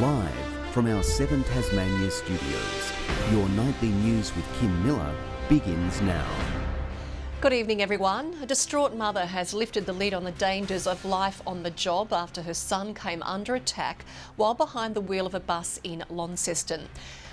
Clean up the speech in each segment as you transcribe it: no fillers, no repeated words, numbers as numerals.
Live from our 7 Tasmania studios, your nightly news with Kim Miller begins now. Good evening, everyone. A distraught mother has lifted the lid on the dangers of life on the job after her son came under attack while behind the wheel of a bus in Launceston.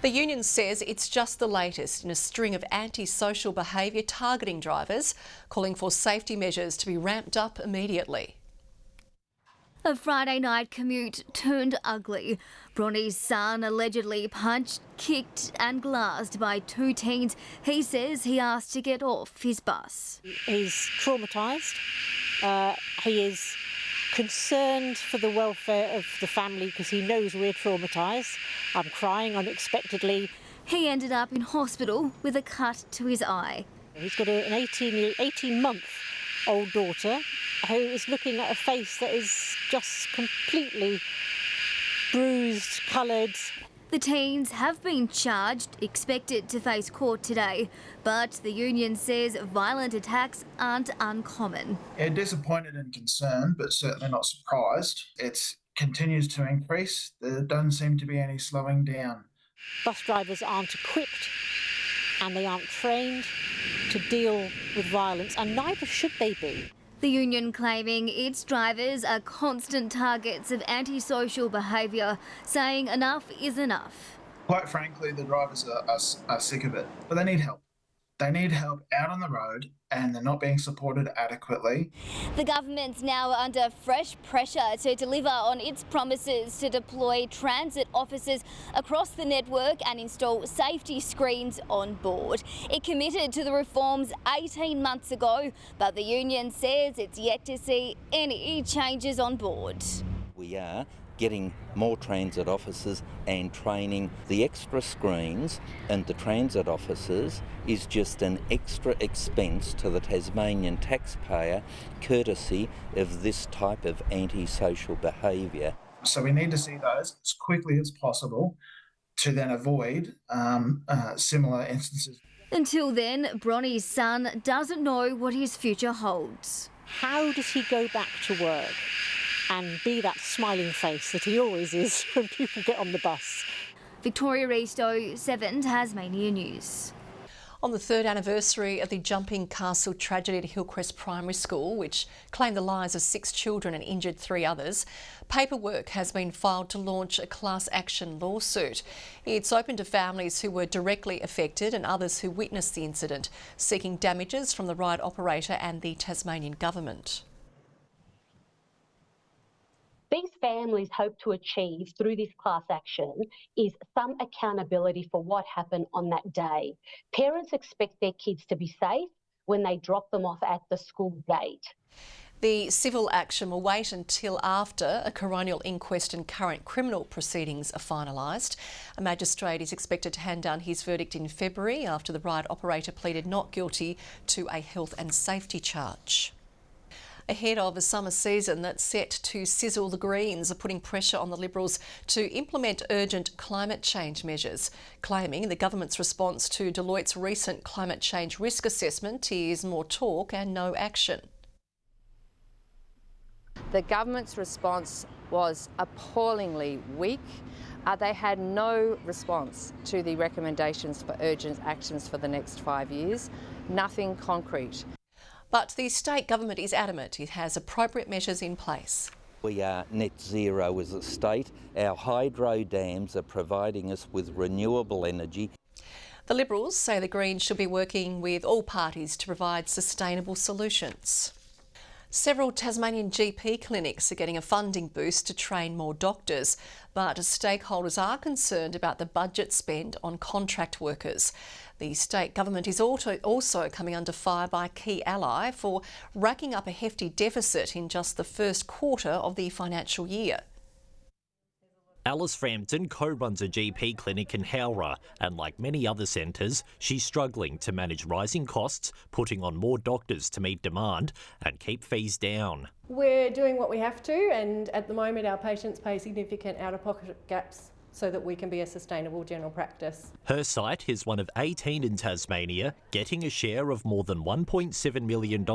The union says it's just the latest in a string of antisocial behaviour targeting drivers, calling for safety measures to be ramped up immediately. A Friday night commute turned ugly. Bronnie's son allegedly punched, kicked and glassed by 2 teens he says he asked to get off his bus. He's traumatised. He is concerned for the welfare of the family because he knows we're traumatised. I'm crying unexpectedly. He ended up in hospital with a cut to his eye. He's got an 18-month-old daughter who is looking at a face that is just completely bruised, coloured. The teens have been charged, expected to face court today, but the union says violent attacks aren't uncommon. Yeah, disappointed and concerned, but certainly not surprised. It continues to increase. There doesn't seem to be any slowing down. Bus drivers aren't equipped and they aren't trained to deal with violence, and neither should they be. The union claiming its drivers are constant targets of antisocial behaviour, saying enough is enough. Quite frankly, the drivers are sick of it, but they need help. They need help out on the road and they're not being supported adequately. The government's now under fresh pressure to deliver on its promises to deploy transit officers across the network and install safety screens on board. It committed to the reforms 18 months ago, but the union says it's yet to see any changes on board. We are getting more transit officers and training. The extra screens and the transit officers is just an extra expense to the Tasmanian taxpayer, courtesy of this type of antisocial behaviour. So we need to see those as quickly as possible to then avoid similar instances. Until then, Bronnie's son doesn't know what his future holds. How does he go back to work and be that smiling face that he always is when people get on the bus? Victoria Risto, 7 Tasmania News. On the 3rd anniversary of the Jumping Castle tragedy at Hillcrest Primary School, which claimed the lives of 6 children and injured 3 others, paperwork has been filed to launch a class action lawsuit. It's open to families who were directly affected and others who witnessed the incident, seeking damages from the ride operator and the Tasmanian government. These families hope to achieve through this class action is some accountability for what happened on that day. Parents expect their kids to be safe when they drop them off at the school gate. The civil action will wait until after a coronial inquest and current criminal proceedings are finalised. A magistrate is expected to hand down his verdict in February after the ride operator pleaded not guilty to a health and safety charge. Ahead of a summer season that's set to sizzle, the Greens are putting pressure on the Liberals to implement urgent climate change measures, claiming the government's response to Deloitte's recent climate change risk assessment is more talk and no action. The government's response was appallingly weak. They had no response to the recommendations for urgent actions for the next 5 years, nothing concrete. But the state government is adamant it has appropriate measures in place. We are net zero as a state. Our hydro dams are providing us with renewable energy. The Liberals say the Greens should be working with all parties to provide sustainable solutions. Several Tasmanian GP clinics are getting a funding boost to train more doctors, but stakeholders are concerned about the budget spend on contract workers. The state government is also coming under fire by a key ally for racking up a hefty deficit in just the first quarter of the financial year. Alice Frampton co-runs a GP clinic in Howrah, and like many other centres, she's struggling to manage rising costs, putting on more doctors to meet demand and keep fees down. We're doing what we have to, and at the moment our patients pay significant out-of-pocket gaps so that we can be a sustainable general practice. Her site is one of 18 in Tasmania, getting a share of more than $1.7 million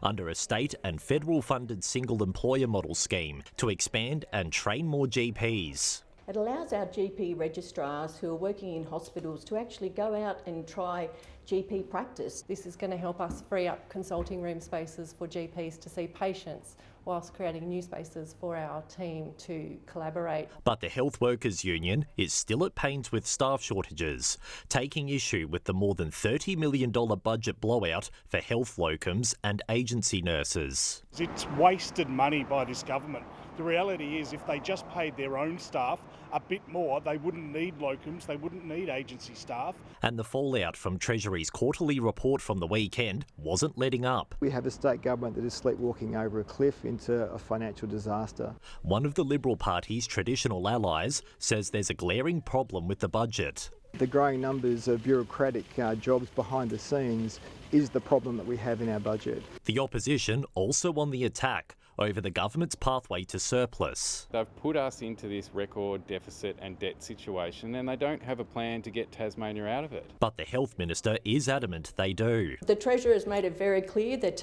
under a state and federal funded single employer model scheme to expand and train more GPs. It allows our GP registrars who are working in hospitals to actually go out and try GP practice. This is going to help us free up consulting room spaces for GPs to see patients, whilst creating new spaces for our team to collaborate. But the Health Workers Union is still at pains with staff shortages, taking issue with the more than $30 million budget blowout for health locums and agency nurses. It's wasted money by this government. The reality is if they just paid their own staff a bit more, they wouldn't need locums, they wouldn't need agency staff. And the fallout from Treasury's quarterly report from the weekend wasn't letting up. We have a state government that is sleepwalking over a cliff into a financial disaster. One of the Liberal Party's traditional allies says there's a glaring problem with the budget. The growing numbers of bureaucratic jobs behind the scenes is the problem that we have in our budget. The opposition also on the attack over the government's pathway to surplus. They've put us into this record deficit and debt situation and they don't have a plan to get Tasmania out of it. But the Health Minister is adamant they do. The Treasurer has made it very clear that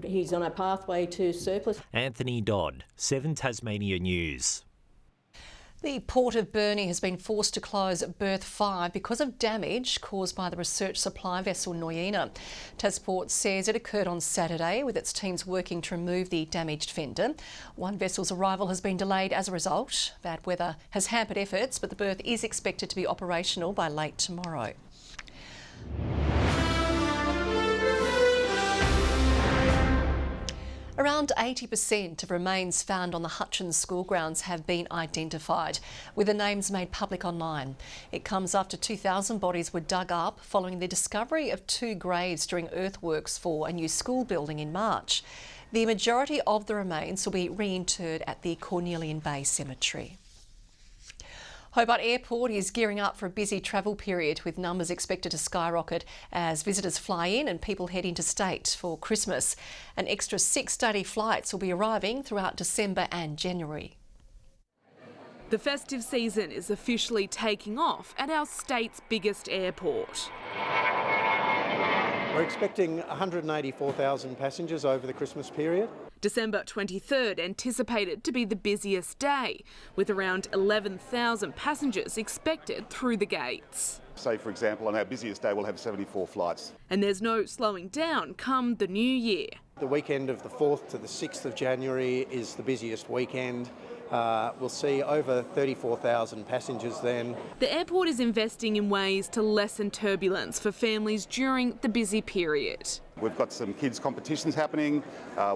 he's on a pathway to surplus. Anthony Dodd, 7 Tasmania News. The Port of Burnie has been forced to close berth 5 because of damage caused by the research supply vessel Noyina. Tasport says it occurred on Saturday, with its teams working to remove the damaged fender. One vessel's arrival has been delayed as a result. Bad weather has hampered efforts, but the berth is expected to be operational by late tomorrow. Around 80% of remains found on the Hutchins school grounds have been identified, with the names made public online. It comes after 2,000 bodies were dug up following the discovery of 2 graves during earthworks for a new school building in March. The majority of the remains will be reinterred at the Cornelian Bay Cemetery. Hobart Airport is gearing up for a busy travel period, with numbers expected to skyrocket as visitors fly in and people head interstate for Christmas. An extra 6 daily flights will be arriving throughout December and January. The festive season is officially taking off at our state's biggest airport. We're expecting 184,000 passengers over the Christmas period. December 23rd anticipated to be the busiest day, with around 11,000 passengers expected through the gates. Say, for example, on our busiest day we'll have 74 flights. And there's no slowing down come the new year. The weekend of the 4th to the 6th of January is the busiest weekend. We'll see over 34,000 passengers then. The airport is investing in ways to lessen turbulence for families during the busy period. We've got some kids' competitions happening,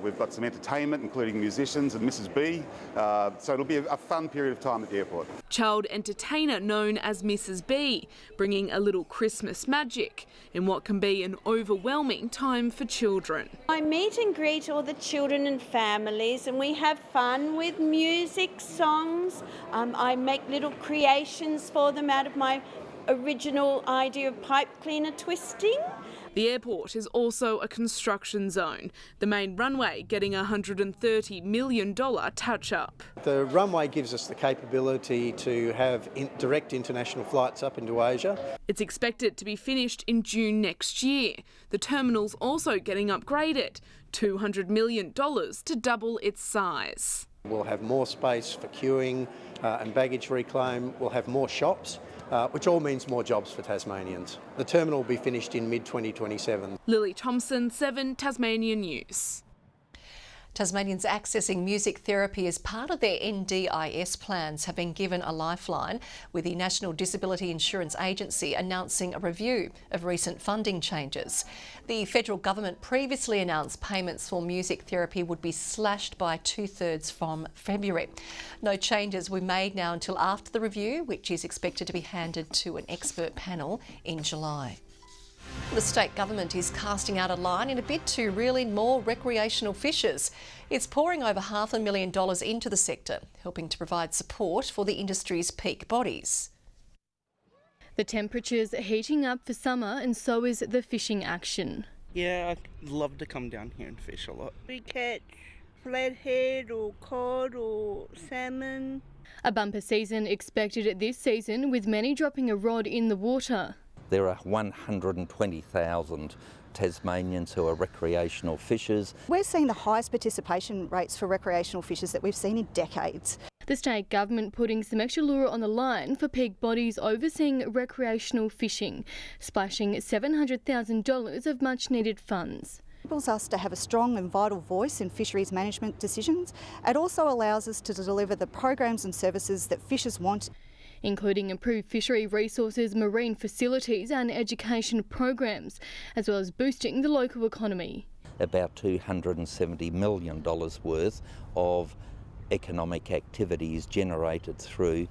we've got some entertainment including musicians and Mrs B, so it'll be a fun period of time at the airport. Child entertainer known as Mrs B, bringing a little Christmas magic in what can be an overwhelming time for children. I meet and greet all the children and families and we have fun with music, songs. I make little creations for them out of my original idea of pipe cleaner twisting. The airport is also a construction zone, the main runway getting a $130 million touch-up. The runway gives us the capability to have direct international flights up into Asia. It's expected to be finished in June next year. The terminal's also getting upgraded, $200 million to double its size. We'll have more space for queuing and baggage reclaim. We'll have more shops. Which all means more jobs for Tasmanians. The terminal will be finished in mid-2027. Lily Thompson, 7 Tasmania News. Tasmanians accessing music therapy as part of their NDIS plans have been given a lifeline, with the National Disability Insurance Agency announcing a review of recent funding changes. The federal government previously announced payments for music therapy would be slashed by 2/3 from February. No changes were made now until after the review, which is expected to be handed to an expert panel in July. The state government is casting out a line in a bid to reel in more recreational fishers. It's pouring over $500,000 into the sector, helping to provide support for the industry's peak bodies. The temperature's heating up for summer and so is the fishing action. Yeah, I'd love to come down here and fish a lot. We catch flathead or cod or salmon. A bumper season expected this season, with many dropping a rod in the water. There are 120,000 Tasmanians who are recreational fishers. We're seeing the highest participation rates for recreational fishers that we've seen in decades. The state government putting some extra lure on the line for peak bodies overseeing recreational fishing, splashing $700,000 of much needed funds. It enables us to have a strong and vital voice in fisheries management decisions. It also allows us to deliver the programs and services that fishers want, including improved fishery resources, marine facilities and education programs, as well as boosting the local economy. About $270 million worth of economic activities generated through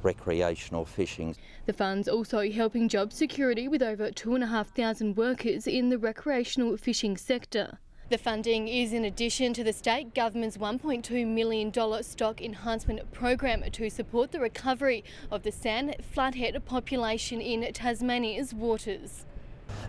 recreational fishing. The fund's also helping job security with over 2,500 workers in the recreational fishing sector. The funding is in addition to the state government's $1.2 million stock enhancement program to support the recovery of the sand flathead population in Tasmania's waters.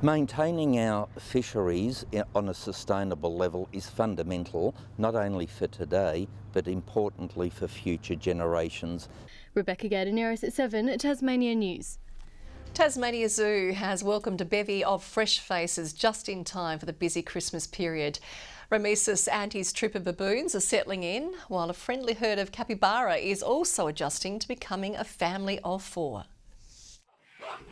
Maintaining our fisheries on a sustainable level is fundamental, not only for today, but importantly for future generations. Rebecca Gaidaneris at 7 Tasmania News. Tasmania Zoo has welcomed a bevy of fresh faces just in time for the busy Christmas period. Ramesis and his troop of baboons are settling in, while a friendly herd of capybara is also adjusting to becoming a family of 4.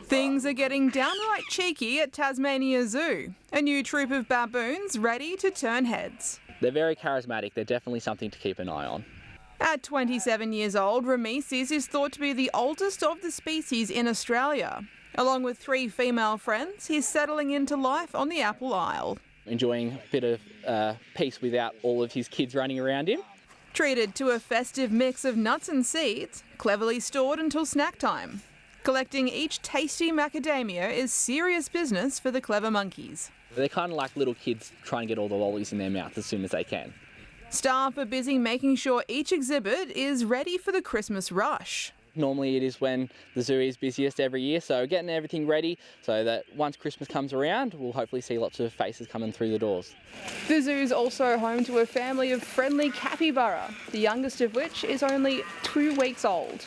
Things are getting downright cheeky at Tasmania Zoo. A new troop of baboons ready to turn heads. They're very charismatic. They're definitely something to keep an eye on. At 27 years old, Ramesis is thought to be the oldest of the species in Australia. Along with 3 female friends, he's settling into life on the Apple Isle. Enjoying a bit of peace without all of his kids running around him. Treated to a festive mix of nuts and seeds, cleverly stored until snack time. Collecting each tasty macadamia is serious business for the clever monkeys. They're kind of like little kids trying to get all the lollies in their mouth as soon as they can. Staff are busy making sure each exhibit is ready for the Christmas rush. Normally it is when the zoo is busiest every year, so getting everything ready so that once Christmas comes around, we'll hopefully see lots of faces coming through the doors. The zoo is also home to a family of friendly capybara, the youngest of which is only 2 weeks old.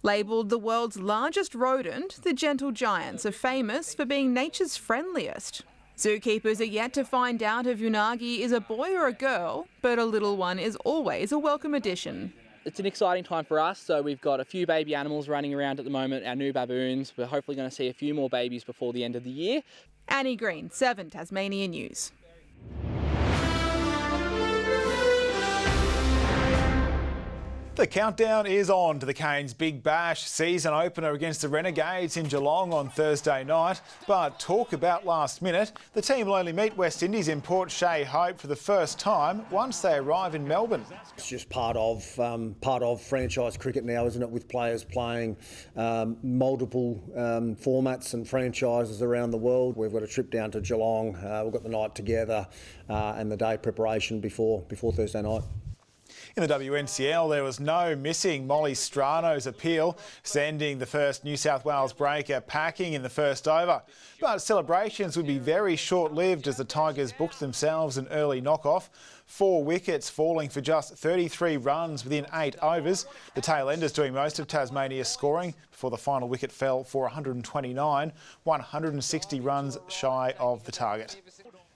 Labelled the world's largest rodent, the gentle giants are famous for being nature's friendliest. Zookeepers are yet to find out if Unagi is a boy or a girl, but a little one is always a welcome addition. It's an exciting time for us, so we've got a few baby animals running around at the moment, our new baboons. We're hopefully going to see a few more babies before the end of the year. Annie Green, 7 Tasmania News. The countdown is on to the Canes' Big Bash season opener against the Renegades in Geelong on Thursday night. But talk about last minute. The team will only meet West Indies in Port Shea Hope for the first time once they arrive in Melbourne. It's just part of franchise cricket now, isn't it? With players playing multiple formats and franchises around the world. We've got a trip down to Geelong. We've got the night together and the day preparation before Thursday night. In the WNCL, there was no missing Molly Strano's appeal, sending the first New South Wales breaker packing in the first over. But celebrations would be very short-lived as the Tigers booked themselves an early knock-off. 4 wickets falling for just 33 runs within 8 overs. The tail-enders doing most of Tasmania's scoring before the final wicket fell for 129, 160 runs shy of the target.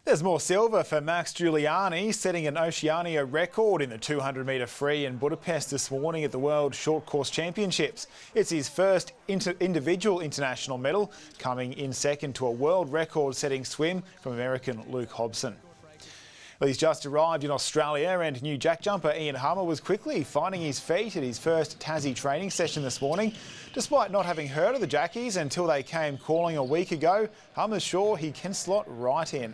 There's more silver for Max Giuliani, setting an Oceania record in the 200-metre free in Budapest this morning at the World Short Course Championships. It's his first individual international medal, coming in second to a world record-setting swim from American Luke Hobson. Well, he's just arrived in Australia, and new jack jumper Ian Hummer was quickly finding his feet at his first Tassie training session this morning. Despite not having heard of the Jackies until they came calling a week ago, Hummer's sure he can slot right in.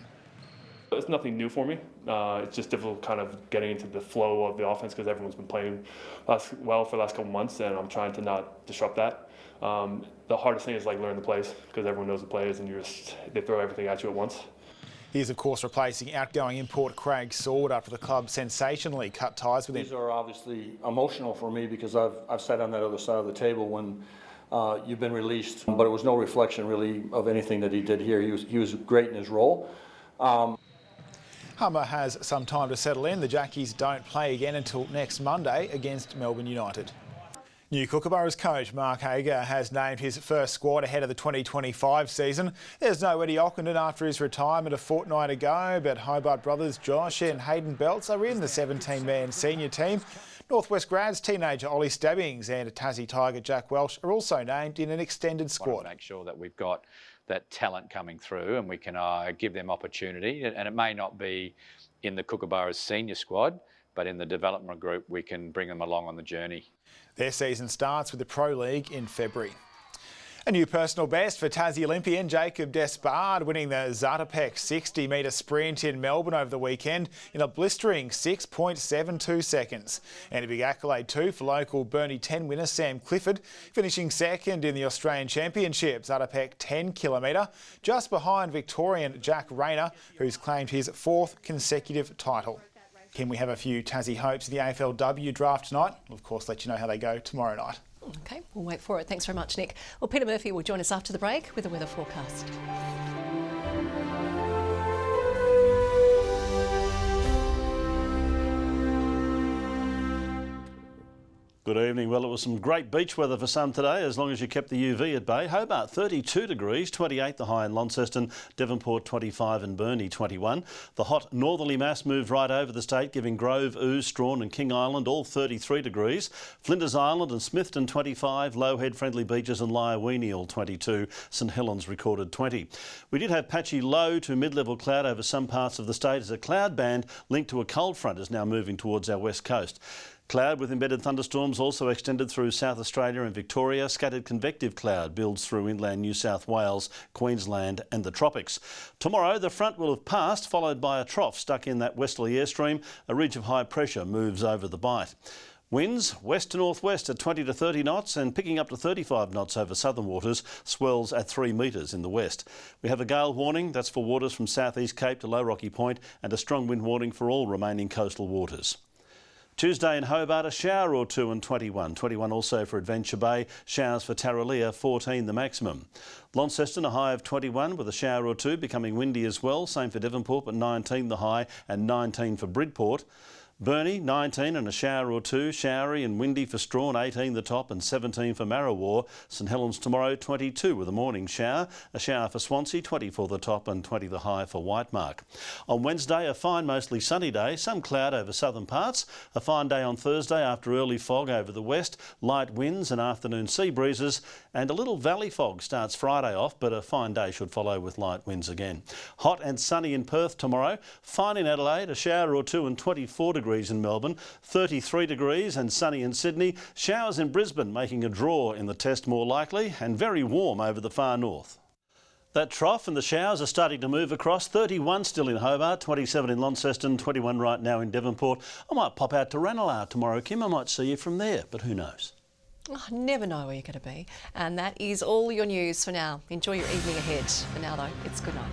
It's nothing new for me. It's just difficult kind of getting into the flow of the offense because everyone's been playing well for the last couple months, and I'm trying to not disrupt that. The hardest thing is like learn the plays because everyone knows the plays and they throw everything at you at once. He's of course replacing outgoing import Craig Sword after the club sensationally cut ties with him. These are obviously emotional for me because I've sat on that other side of the table when you've been released, but it was no reflection really of anything that he did here. He was great in his role. Hummer has some time to settle in. The Jackies don't play again until next Monday against Melbourne United. New Kookaburras coach Mark Hager has named his first squad ahead of the 2025 season. There's no Eddie Ockenden after his retirement a fortnight ago, but Hobart brothers Josh and Hayden Belts are in the 17-man senior team. Northwest grads teenager Ollie Stabbings and Tassie Tiger Jack Welsh are also named in an extended squad. Make sure that we've got that talent coming through and we can give them opportunity, and it may not be in the Kookaburras senior squad, but in the development group we can bring them along on the journey. Their season starts with the Pro League in February. A new personal best for Tassie Olympian Jacob Despard, winning the Zatopek 60-metre sprint in Melbourne over the weekend in a blistering 6.72 seconds. And a big accolade too for local Burnie 10 winner Sam Clifford, finishing second in the Australian Championship Zatopek 10-kilometre, just behind Victorian Jack Rayner, who's claimed his 4th consecutive title. Can we have a few Tassie hopes in the AFLW draft tonight? We'll of course let you know how they go tomorrow night. OK, we'll wait for it. Thanks very much, Nick. Well, Peter Murphy will join us after the break with a weather forecast. Good evening. Well, it was some great beach weather for some today, as long as you kept the UV at bay. Hobart 32 degrees, 28 the high in Launceston, Devonport 25 and Burnie 21. The hot northerly mass moved right over the state, giving Grove, Ouse, Strawn and King Island all 33 degrees. Flinders Island and Smithton 25, Lowhead, Friendly Beaches and Lyawini all 22. St Helens recorded 20. We did have patchy low to mid-level cloud over some parts of the state as a cloud band linked to a cold front is now moving towards our west coast. Cloud with embedded thunderstorms also extended through South Australia and Victoria. Scattered convective cloud builds through inland New South Wales, Queensland and the tropics. Tomorrow the front will have passed, followed by a trough stuck in that westerly airstream. A ridge of high pressure moves over the bight. Winds west to northwest at 20 to 30 knots and picking up to 35 knots over southern waters. Swells at 3 metres in the west. We have a gale warning, that's for waters from Southeast Cape to Low Rocky Point, and a strong wind warning for all remaining coastal waters. Tuesday in Hobart, a shower or two and 21. 21 also for Adventure Bay. Showers for Tarraleah, 14 the maximum. Launceston, a high of 21 with a shower or two, becoming windy as well. Same for Devonport, but 19 the high and 19 for Bridport. Burnie, 19 and a shower or two. Showery and windy for Strawn, 18 the top and 17 for Marrawar. St Helens tomorrow, 22 with a morning shower. A shower for Swansea, 24 the top and 20 the high for Whitemark. On Wednesday, a fine, mostly sunny day. Some cloud over southern parts. A fine day on Thursday after early fog over the west. Light winds and afternoon sea breezes. And a little valley fog starts Friday off, but a fine day should follow with light winds again. Hot and sunny in Perth tomorrow. Fine in Adelaide, a shower or two and 24 degrees in Melbourne, 33 degrees and sunny in Sydney. Showers in Brisbane making a draw in the test more likely, and very warm over the far north. That trough and the showers are starting to move across. 31 still in Hobart, 27 in Launceston, 21 right now in Devonport. I might pop out to Ranelagh tomorrow, Kim. I might see you from there, but who knows? Oh, I never know where you're going to be. And that is all your news for now. Enjoy your evening ahead. For now though, it's good night.